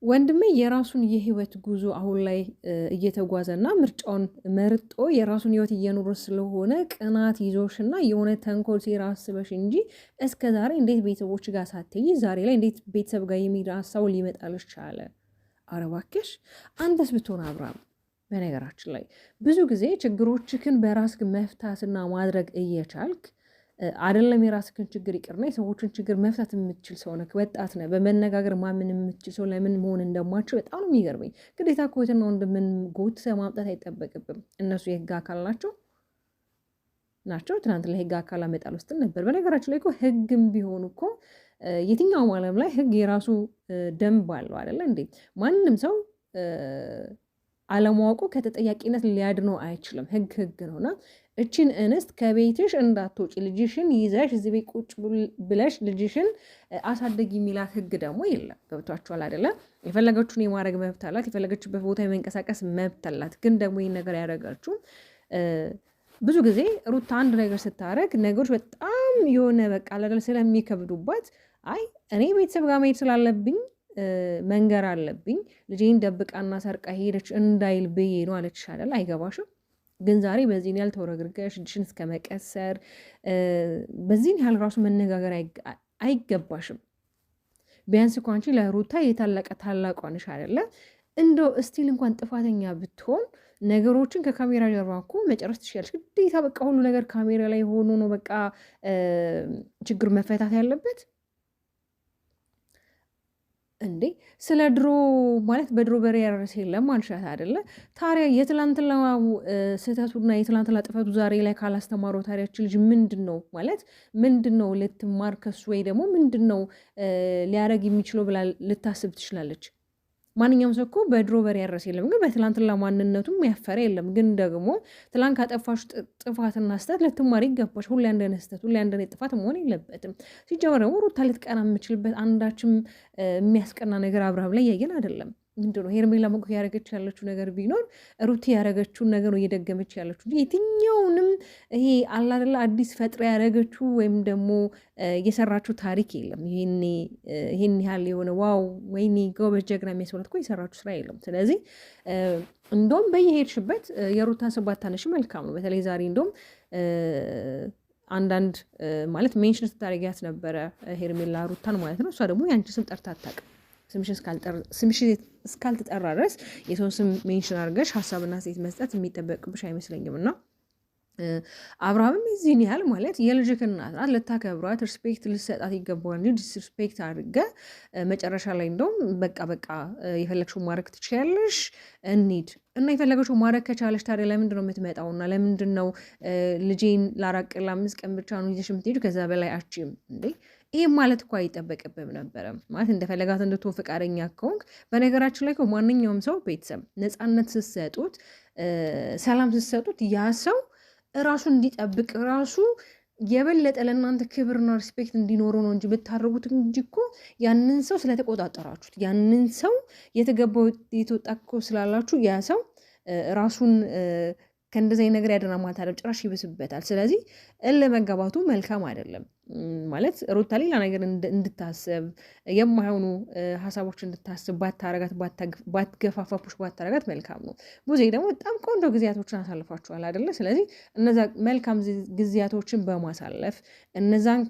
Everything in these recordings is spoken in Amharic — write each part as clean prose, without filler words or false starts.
ወንድሜ የራሱን የህይወት ጉዞ አሁን ላይ እየተጓዘና ምርጫውን መርጦ የራሱን ህይወት እየኖረ ስለሆነ ቅናት ይዞሽና የሆነ ተንኮል ሴራ አስበሽ እንጂ እስከዛሬ እንዴት ቤተሰቦች ጋር ሳትይ ዛሬ ላይ እንዴት ቤተሰብ ጋር የሚል ሀሳብ ሊመጣልሽ ቻለ? ኧረ እባክሽ አንተስ ብትሆን አብርሃም፣ በነገራችን ላይ ብዙ ጊዜ ችግሮችህን በራስህ መፍታትና ማድረግ እየቻልክ አይደለም የራስህን ችግር ይቅርና የሰዎችን ችግር መፍታት የምትችል ሰው ነህ። ወጣት ነህ። በመነጋገር ማመን የምትችል ሰው ለምን መሆን እንደማትችል በጣም ነው የሚገርመኝ። ግዴታ እኮ እህትና ወንድምን ጎትተህ ማምጣት አይጠበቅብም። እነሱ የህግ አካል ናቸው። ትናንት ላይ ህግ አካል አመጣለሁ ስትል ነበር። በነገራችን ላይ እኮ ህግም ቢሆን እኮ የትኛውም ዓለም ላይ ህግ የራሱ ደንብ አለው አይደለ እንዴ? ማንም ሰው አለማወቁ ከተጠያቂነት ሊያድነው አይችልም። ህግ ነውና እቺን እንስት ከቤትሽ እንዳትወጪ ልጅሽን ይዘሽ እዚህ ቤት ቁጭ ብለሽ ልጅሽን አሳደጊ የሚላት ህግ ደግሞ የለም። ገብቷችኋል አይደለ? የፈለገችውን የማድረግ መብት አላት። የፈለገችበት ቦታ የመንቀሳቀስ መብት አላት። ግን ደግሞ ይህን ነገር ያደረጋችሁ ብዙ ጊዜ ሩታ አንድ ነገር ስታደርግ ነገሮች በጣም የሆነ በቃ ለደል ስለሚከብዱባት አይ እኔ ቤተሰብ ጋር መሄድ ስላለብኝ መንገር አለብኝ ልጄን ደብቃና ሰርቃ ሄደች እንዳይል ብዬ ነው አለች አይደል? አይገባሽም? ግን ዛሬ በዚህን ያህል ተወረግርገሽ እጅሽን እስከ መቀሰር በዚህን ያህል ራሱ መነጋገር አይገባሽም። ቢያንስ እኮ አንቺ ለሩታ የታላቀ ታላቋ ነሽ አይደለ? እንደው እስቲል እንኳን ጥፋተኛ ብትሆን ነገሮችን ከካሜራ ጀርባ እኮ መጨረስ ትችያለሽ። ግዴታ በቃ ሁሉ ነገር ካሜራ ላይ ሆኖ ነው በቃ ችግር መፈታት ያለበት እንዴ? ስለ ድሮ ማለት በድሮ በሬ ያረሰ የለም አልሻት አይደለ? ታዲያ የትላንትና ስህተቱና የትላንትና ጥፈቱ ዛሬ ላይ ካላስተማረው ታዲያች ልጅ ምንድን ነው ማለት ምንድን ነው ልትማር ከሱ ወይ ደግሞ ምንድን ነው ሊያደርግ የሚችለው ብላ ልታስብ ትችላለች። ማንኛውም ሰው እኮ በድሮ በሬ ያረሰ የለም፣ ግን በትላንትና ማንነቱም ያፈረ የለም። ግን ደግሞ ትላንት ካጠፋሽ ጥፋትና ስህተት ልትማር ይገባሽ። ሁሌ አንደነ ስህተት ሁሌ አንደነ ጥፋት መሆን የለበትም። ሲጀመር ደግሞ ሩታ ልትቀና የምችልበት አንዳችም የሚያስቀና ነገር አብርሃም ላይ ያየን አይደለም። ምንድነው ሄርሜላ መቆ ያደረገች ያለችው ነገር ቢኖር ሩቲ ያደረገችውን ነገር ነው እየደገመች ያለችው እንጂ የትኛውንም ይሄ አላደላ አዲስ ፈጥራ ያደረገችው ወይም ደግሞ የሰራችው ታሪክ የለም። ይሄን ያህል የሆነ ዋው ወይኔ ጎበዝ ጀግና የሚያስብላት እኮ የሰራችው ስራ የለም። ስለዚህ እንደውም በየሄድሽበት የሩታን ስም ባታነሺ መልካም ነው። በተለይ ዛሬ እንደውም አንዳንድ ማለት ሜንሽን ስታደርጊያት ነበረ ሄርሜላ ሩታን ማለት ነው። እሷ ደግሞ የአንቺ ስም ጠርታ አታውቅም። ስምሽ እስካልተጠራ ድረስ የሰው ስም ሜንሽን አድርገሽ ሀሳብና ሴት መስጠት የሚጠበቅብሽ አይመስለኝም። እና አብርሃምም የዚህን ያህል ማለት የልጅክ እናት ናት፣ ልታከብሯት ሪስፔክት ልሰጣት ይገባዋል እንጂ ዲስሪስፔክት አድርገ መጨረሻ ላይ እንደውም በቃ የፈለግሽው ማድረግ ትችያለሽ እንሂድ እና የፈለገችው ማድረግ ከቻለሽ ታዲያ ለምንድን ነው የምትመጣውና ለምንድን ነው ልጄን ላራቅ ለ5 ቀን ብቻ ነው ይዘሽ የምትሄዱ ከዛ በላይ አችም እንዴ? ይህ ማለት እኮ አይጠበቅብም ነበረ። ማለት እንደፈለጋት እንድትሆን ፈቃደኛ ከሆንክ በነገራችን ላይ ማንኛውም ሰው ቤተሰብ ነፃነት ስትሰጡት ሰላም ስትሰጡት ያ ሰው ራሱ እንዲጠብቅ ራሱ የበለጠ ለእናንተ ክብርና ሪስፔክት እንዲኖረው ነው እንጂ ብታደርጉት እንጂ እኮ ያንን ሰው ስለተቆጣጠራችሁት ያንን ሰው የተገባው የተወጣ እኮ ስላላችሁ ያ ሰው ራሱን ከእንደዚህ ነገር ያደና ማለት አይደለም፣ ጭራሽ ይብስበታል። ስለዚህ ለመጋባቱ መልካም አይደለም ማለት ሩታ ሌላ ነገር እንድታስብ የማይሆኑ ሀሳቦች እንድታስብ ባታረጋት ባትገፋፋፑሽ ባታረጋት መልካም ነው። ብዙ ደግሞ በጣም ቆንጆ ጊዜያቶችን አሳልፋችኋል አይደለ? ስለዚህ እነዛ መልካም ጊዜያቶችን በማሳለፍ እነዛን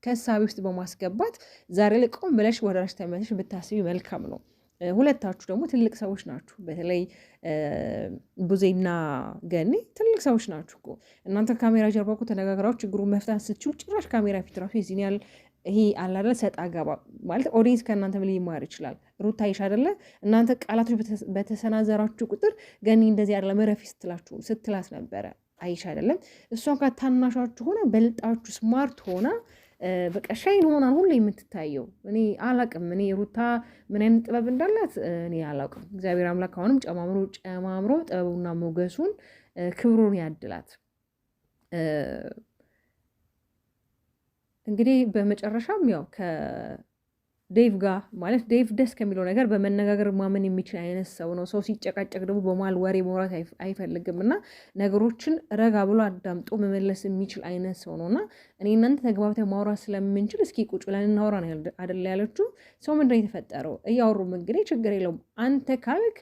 ከሀሳቢ ውስጥ በማስገባት ዛሬ ላይ ቆም ብለሽ ወደ ራስሽ ተመልሰሽ ብታስቢ መልካም ነው። ሁለታችሁ ደግሞ ትልቅ ሰዎች ናችሁ። በተለይ ቡዜና ገኒ ትልቅ ሰዎች ናችሁ እኮ እናንተ ካሜራ ጀርባ እኮ ተነጋግራችሁ ችግሩን መፍታት ስትችሉ ጭራሽ ካሜራ ፊት ራሱ የዚህን ያህል ይሄ አላደለ ሰጥ አገባ ማለት ኦዲየንስ ከእናንተ ምን ሊማር ይችላል? ሩታ ይሽ አይደለ እናንተ ቃላቶች በተሰናዘራችሁ ቁጥር ገኒ እንደዚህ አይደለም ረፊ ስትላት ነበረ። አይሽ አይደለም እሷ ጋር ታናሻችሁ ሆነ በልጣችሁ ስማርት ሆና በቃ ሻይን ሆናን ሁሉ የምትታየው እኔ አላቅም። እኔ ሩታ ምን አይነት ጥበብ እንዳላት እኔ አላቅም። እግዚአብሔር አምላክ አሁንም ጨማምሮ ጥበቡና ሞገሱን ክብሩን ያድላት። እንግዲህ በመጨረሻም ያው ዴቭ ጋር ማለት ዴቭ ደስ ከሚለው ነገር በመነጋገር ማመን የሚችል አይነት ሰው ነው። ሰው ሲጨቃጨቅ ደግሞ በመሀል ወሬ መውራት አይፈልግም እና ነገሮችን ረጋ ብሎ አዳምጦ መመለስ የሚችል አይነት ሰው ነው እና እኔ እናንተ ተግባብተን ማውራት ስለምንችል እስኪ ቁጭ ብለን እናውራ ነው አይደለ ያለችው። ሰው ምንድን ነው የተፈጠረው? እያወሩም እንግዲህ ችግር የለውም አንተ ካልክ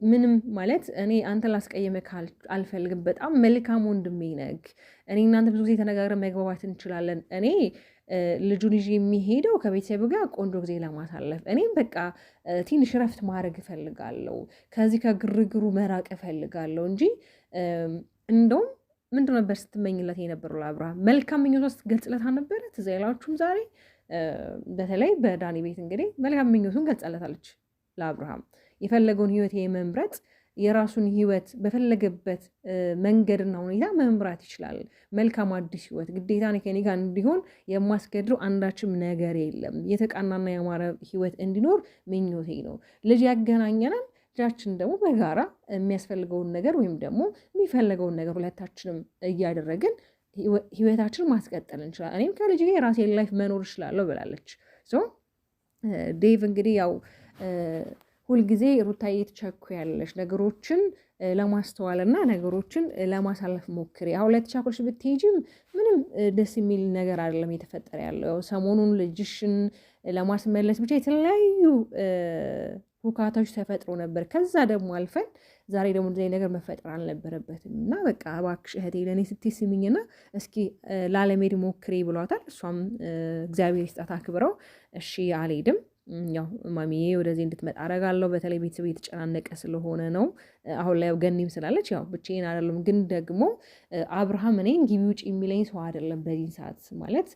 ምንም ማለት እኔ አንተ ላስቀየመህ አልፈልግም። በጣም መልካም ወንድሜ ነህ። እኔ እናንተ ብዙ ጊዜ ተነጋግረን መግባባት እንችላለን። እኔ ልጁን ይዤ የሚሄደው ከቤተሰብ ጋር ቆንጆ ጊዜ ለማሳለፍ እኔም በቃ ትንሽ ረፍት ማድረግ እፈልጋለሁ። ከዚህ ከግርግሩ መራቅ እፈልጋለሁ እንጂ እንደውም ምንድን ነበር ስትመኝለት የነበረው ለአብርሃም? መልካም ምኞቷ ስትገልጽለት አልነበረ? ትዝ አይላችሁም? ዛሬ በተለይ በዳኒ ቤት እንግዲህ መልካም ምኞቱን ገልጻለታለች ለአብርሃም የፈለገውን ህይወት የመምረጥ የራሱን ህይወት በፈለገበት መንገድና ሁኔታ መምራት ይችላል። መልካም አዲስ ህይወት ግዴታ ከኔ ጋር እንዲሆን የማስገድረው አንዳችም ነገር የለም። የተቃናና ያማረ ህይወት እንዲኖር ምኞቴ ነው። ልጅ ያገናኘናል። ልጃችን ደግሞ በጋራ የሚያስፈልገውን ነገር ወይም ደግሞ የሚፈለገውን ነገር ሁለታችንም እያደረግን ህይወታችንን ማስቀጠል እንችላለን። እኔም ከልጅ ጋር የራሴን ላይፍ መኖር እችላለሁ ብላለች። ዴቭ እንግዲህ ያው ሁልጊዜ ሩታዬ ትቸኩያለሽ፣ ነገሮችን ለማስተዋል እና ነገሮችን ለማሳለፍ ሞክሪ። አሁን ላይ ተቻኮልሽ ብትሄጂም ምንም ደስ የሚል ነገር አይደለም የተፈጠረ ያለው። ሰሞኑን ልጅሽን ለማስመለስ ብቻ የተለያዩ ሁካታዎች ተፈጥሮ ነበር። ከዛ ደግሞ አልፈን ዛሬ ደግሞ እንደዚህ ነገር መፈጠር አልነበረበትም እና በቃ እባክሽ እህቴ ለእኔ ስትይ ስሚኝና እስኪ ላለመሄድ ሞክሪ ብሏታል። እሷም እግዚአብሔር ይስጣት አክብረው እሺ አልሄድም ያው ማሚዬ ወደዚህ እንድትመጣ አደርጋለሁ። በተለይ ቤተሰብ እየተጨናነቀ ስለሆነ ነው። አሁን ላይ ገኒም ስላለች ያው ብቻዬን አይደለም። ግን ደግሞ አብርሃም እኔን ግቢ ውጭ የሚለኝ ሰው አይደለም። በዚህ ሰዓት ማለት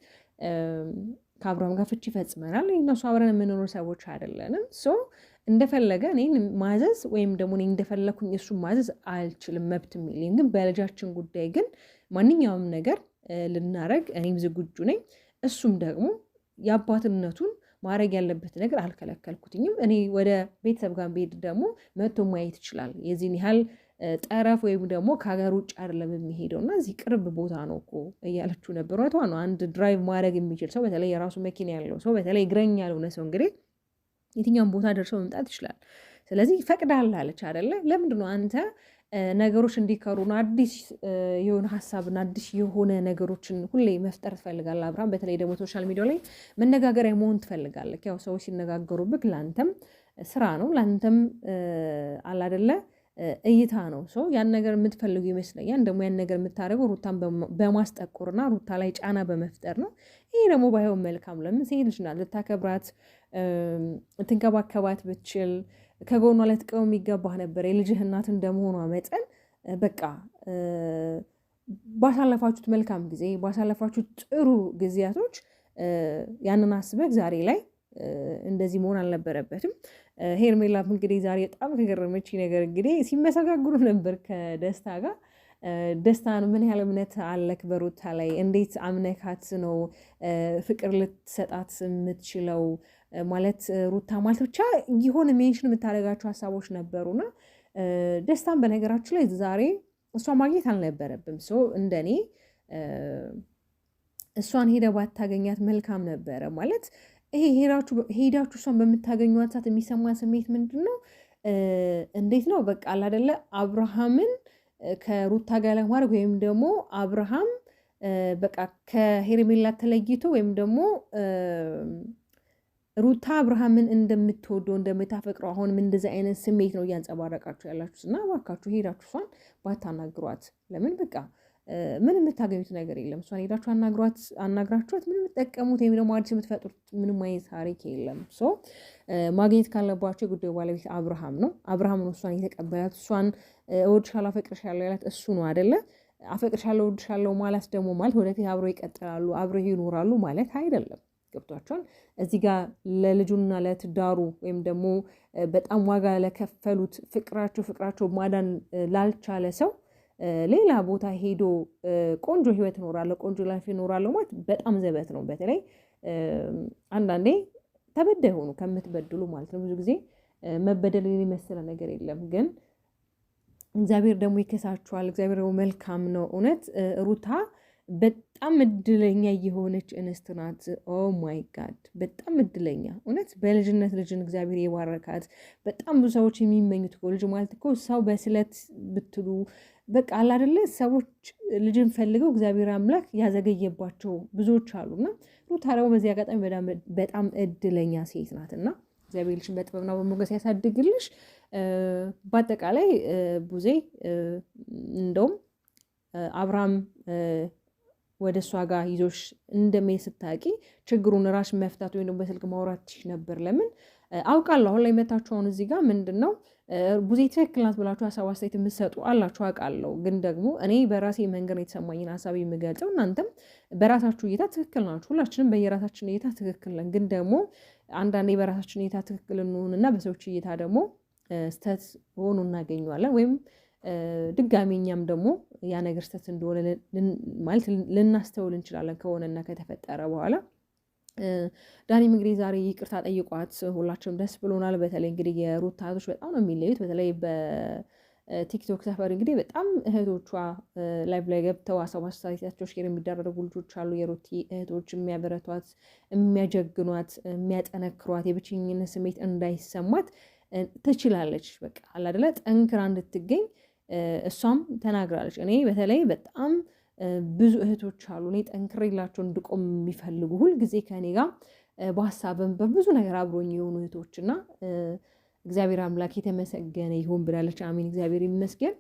ከአብርሃም ጋር ፍቺ ይፈጽመናል። እነሱ አብረን የምንኖር ሰዎች አይደለንም። እንደፈለገ እኔን ማዘዝ ወይም ደግሞ እኔ እንደፈለኩኝ እሱን ማዘዝ አልችልም፣ መብት የሚለኝ ግን በልጃችን ጉዳይ ግን ማንኛውም ነገር ልናረግ እኔም ዝግጁ ነኝ። እሱም ደግሞ የአባትነቱን ማድረግ ያለበት ነገር አልከለከልኩትኝም። እኔ ወደ ቤተሰብ ጋር ብሄድ ደግሞ መቶ ማየት ይችላል። የዚህን ያህል ጠረፍ ወይም ደግሞ ከሀገር ውጭ አይደለም የሚሄደው እና እዚህ ቅርብ ቦታ ነው እኮ እያለችው ነበር። እውነቷ ነው። አንድ ድራይቭ ማድረግ የሚችል ሰው በተለይ የራሱ መኪና ያለው ሰው በተለይ እግረኛ ያልሆነ ሰው እንግዲህ የትኛውን ቦታ ደርሶ መምጣት ይችላል። ስለዚህ ፈቅዳላለች አይደለ? ለምንድን ነው አንተ ነገሮች እንዲከሩና አዲስ የሆነ ሀሳብና አዲስ የሆነ ነገሮችን ሁሌ መፍጠር ትፈልጋለህ አብርሃም። በተለይ ደግሞ ሶሻል ሚዲያ ላይ መነጋገሪያ መሆን ትፈልጋለህ። ያው ሰዎች ሲነጋገሩብህ ለአንተም ስራ ነው፣ ለአንተም አላደለ እይታ ነው። ያን ነገር የምትፈልጉ ይመስለኛል። ደግሞ ያን ነገር የምታደርገው ሩታን በማስጠቆርና ሩታ ላይ ጫና በመፍጠር ነው። ይሄ ደግሞ ባይሆን መልካም። ለምን ሴት ልጅ ናት፣ ልታከብራት ትንከባከባት ብትችል ከጎኗ ልትቀው የሚገባህ ነበር። የልጅህ እናት እንደመሆኗ መጠን በቃ ባሳለፋችሁት መልካም ጊዜ ባሳለፋችሁት ጥሩ ጊዜያቶች ያንን አስበህ ዛሬ ላይ እንደዚህ መሆን አልነበረበትም። ሄርሜላም እንግዲህ ዛሬ በጣም ከገረመች ነገር እንግዲህ ሲመሰጋግሩ ነበር ከደስታ ጋር። ደስታን ምን ያህል እምነት አለክ በሩታ ላይ? እንዴት አምነካት ነው ፍቅር ልትሰጣት የምትችለው? ማለት ሩታ ማለት ብቻ የሆነ ሜንሽን የምታደርጋቸው ሀሳቦች ነበሩና ደስታን በነገራችሁ ላይ ዛሬ እሷ ማግኘት አልነበረብም። እንደኔ እሷን ሄደ ባታገኛት መልካም ነበረ። ማለት ይሄ ሄዳችሁ እሷን በምታገኟት ሰዓት የሚሰማን ስሜት ምንድን ነው? እንዴት ነው በቃ አላደለ አብርሃምን ከሩታ ጋር ለማድረግ ወይም ደግሞ አብርሃም በቃ ከሄርሜላ ተለይቶ ወይም ደግሞ ሩታ አብርሃምን እንደምትወደው እንደምታፈቅረው አሁንም እንደዚህ አይነት ስሜት ነው እያንጸባረቃችሁ ያላችሁት እና እባካችሁ ሄዳችሁ እሷን ባታናግሯት። ለምን በቃ ምን የምታገኙት ነገር የለም። እሷን ሄዳችሁ አናግራችኋት ምን የምትጠቀሙት ወይም ደግሞ አዲስ የምትፈጥሩት ምንም አይነት ታሪክ የለም። ማግኘት ካለባቸው የጉዳዩ ባለቤት አብርሃም ነው። አብርሃም ነው እሷን የተቀበላት። እሷን እወድሻለሁ አፈቅርሻለሁ ያላት እሱ ነው አይደለ? አፈቅርሻለሁ እወድሻለሁ ማለት ደግሞ ማለት ወደፊት አብረው ይቀጥላሉ አብረው ይኖራሉ ማለት አይደለም። ገብቷቸዋል። እዚህ ጋር ለልጁና ለትዳሩ ወይም ደግሞ በጣም ዋጋ ለከፈሉት ፍቅራቸው ማዳን ላልቻለ ሰው ሌላ ቦታ ሄዶ ቆንጆ ህይወት እኖራለሁ ቆንጆ ላይፍ እኖራለሁ ማለት በጣም ዘበት ነው። በተለይ አንዳንዴ ተበዳይ ሆኑ ከምትበድሉ ማለት ነው። ብዙ ጊዜ መበደል የመሰለ ነገር የለም። ግን እግዚአብሔር ደግሞ ይከሳችኋል። እግዚአብሔር ደግሞ መልካም ነው። እውነት ሩታ በጣም እድለኛ የሆነች እንስት ናት። ኦ ማይ ጋድ በጣም እድለኛ እውነት። በልጅነት ልጅን እግዚአብሔር የባረካት በጣም ብዙ ሰዎች የሚመኙት እኮ ልጅ ማለት እኮ ሰው በስለት ብትሉ በቃ አለ አይደለ ሰዎች ልጅን ፈልገው እግዚአብሔር አምላክ ያዘገየባቸው ብዙዎች አሉና ሩታ ደግሞ በዚህ አጋጣሚ በጣም እድለኛ ሴት ናት እና እግዚአብሔር ልጅን በጥበብና በሞገስ ያሳድግልሽ። በአጠቃላይ ቡዜ እንደውም አብርሃም ወደ እሷ ጋር ይዞሽ እንደሚሄድ ስታቂ ችግሩን ራሽ መፍታት ወይም በስልክ ማውራት ነበር። ለምን አውቃለሁ አሁን ላይ መታችሁ አሁን እዚህ ጋር ምንድን ነው ቡዜ ትክክል ናት ብላችሁ ሀሳብ አስተያየት የምትሰጡ አላችሁ አውቃለሁ። ግን ደግሞ እኔ በራሴ መንገድ የተሰማኝን ሀሳብ የምገልጸው እናንተም በራሳችሁ እይታ ትክክል ናችሁ። ሁላችንም በየራሳችን እይታ ትክክል ነን። ግን ደግሞ አንዳንዴ በራሳችን እይታ ትክክል እንሆንና በሰዎች እይታ ደግሞ ስተት ሆኖ እናገኘዋለን ወይም ድጋሚ እኛም ደግሞ ያ ነገር ስተት እንደሆነ ማለት ልናስተውል እንችላለን ከሆነና ከተፈጠረ በኋላ። ዳኒም እንግዲህ ዛሬ ይቅርታ ጠይቋት ሁላችንም ደስ ብሎናል። በተለይ እንግዲህ የሩታ እህቶች በጣም ነው የሚለዩት። በተለይ በቲክቶክ ሰፈር እንግዲህ በጣም እህቶቿ ላይቭ ላይ ገብተው ሀሳብ አስተያየታቸው ሼር የሚደረጉ ልጆች አሉ። የሩቲ እህቶች የሚያበረቷት፣ የሚያጀግኗት፣ የሚያጠነክሯት የብቸኝነት ስሜት እንዳይሰማት ትችላለች። በቃ አላደለ ጠንክራ እንድትገኝ እሷም ተናግራለች። እኔ በተለይ በጣም ብዙ እህቶች አሉ እኔ ጠንክሬላቸው እንድቆም የሚፈልጉ ሁልጊዜ ከእኔ ጋር በሀሳብም በብዙ ነገር አብሮኝ የሆኑ እህቶች እና እግዚአብሔር አምላክ የተመሰገነ ይሁን ብላለች። አሜን፣ እግዚአብሔር ይመስገን።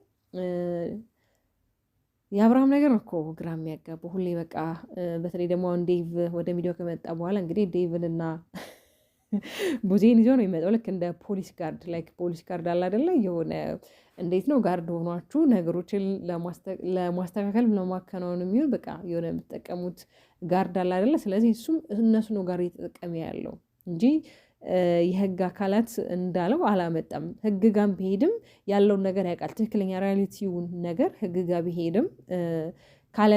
የአብርሃም ነገር እኮ ግራ የሚያጋባው ሁሌ በቃ በተለይ ደግሞ አሁን ዴቭ ወደ ሚዲያው ከመጣ በኋላ እንግዲህ ዴቭንና ቡዜን ይዞ ነው የሚመጣው። ልክ እንደ ፖሊስ ጋርድ ላይክ ፖሊስ ጋርድ አለ አይደለ? የሆነ እንዴት ነው ጋርድ ሆኗችሁ ነገሮችን ለማስተካከል ለማከናወን የሚሆን በቃ የሆነ የምትጠቀሙት ጋርድ አለ አይደለ? ስለዚህ እሱም እነሱ ነው ጋር እየተጠቀመ ያለው እንጂ የህግ አካላት እንዳለው አላመጣም። ህግ ጋር ቢሄድም ያለውን ነገር ያውቃል። ትክክለኛ ሪያሊቲውን ነገር ህግ ጋር ቢሄድም ካለ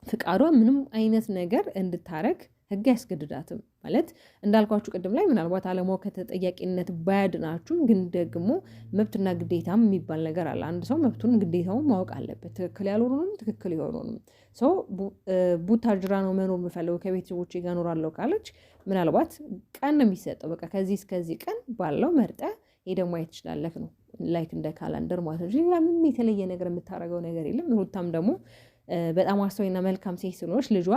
ፍቃዷ ምንም አይነት ነገር እንድታረግ ህግ አያስገድዳትም። ማለት እንዳልኳችሁ ቅድም ላይ ምናልባት አለማወቅ ከተጠያቂነት ባያድናችሁ፣ ግን ደግሞ መብትና ግዴታም የሚባል ነገር አለ። አንድ ሰው መብቱን ግዴታውን ማወቅ አለበት። ትክክል ያልሆኑንም ትክክል የሆኑንም ሰው ቡታጅራ ነው መኖር የምፈልገው ከቤተሰቦቼ ጋር እኖራለሁ ካለች ምናልባት ቀን ነው የሚሰጠው። በቃ ከዚህ እስከዚህ ቀን ባለው መርጠ ሄደህ ማየት ትችላለህ ነው ላይክ እንደ ካላንደር ማለት ነው። ለምን የተለየ ነገር የምታደርገው ነገር የለም። ሩታም ደግሞ በጣም አስተዋይና መልካም ሴት ስለሆነች ልጇ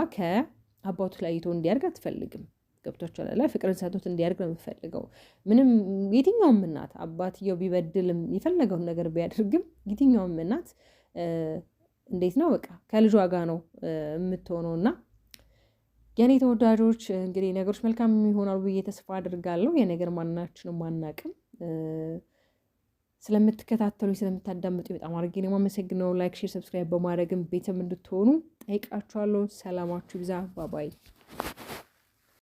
አባቱ ለይቶ እንዲያድግ አትፈልግም። ገብቶሻል አይደል? ፍቅርን ሰጥቶት እንዲያድግ ነው የምፈልገው። ምንም የትኛውም እናት አባትየው ቢበድልም የፈለገውን ነገር ቢያደርግም የትኛውም እናት እንዴት ነው በቃ ከልጇ ጋር ነው የምትሆነውና የኔ ተወዳጆች እንግዲህ ነገሮች መልካም ይሆናሉ ብዬ ተስፋ አድርጋለሁ። የነገር ማናችንም አናቅም። ስለምትከታተሉ ስለምታዳምጡ በጣም አድርጌ ነው የማመሰግነው። ላይክ፣ ሼር፣ ሰብስክራይብ በማድረግም ቤተሰብ እንድትሆኑ ጠይቃችኋለሁ። ሰላማችሁ ይብዛ። ባባይ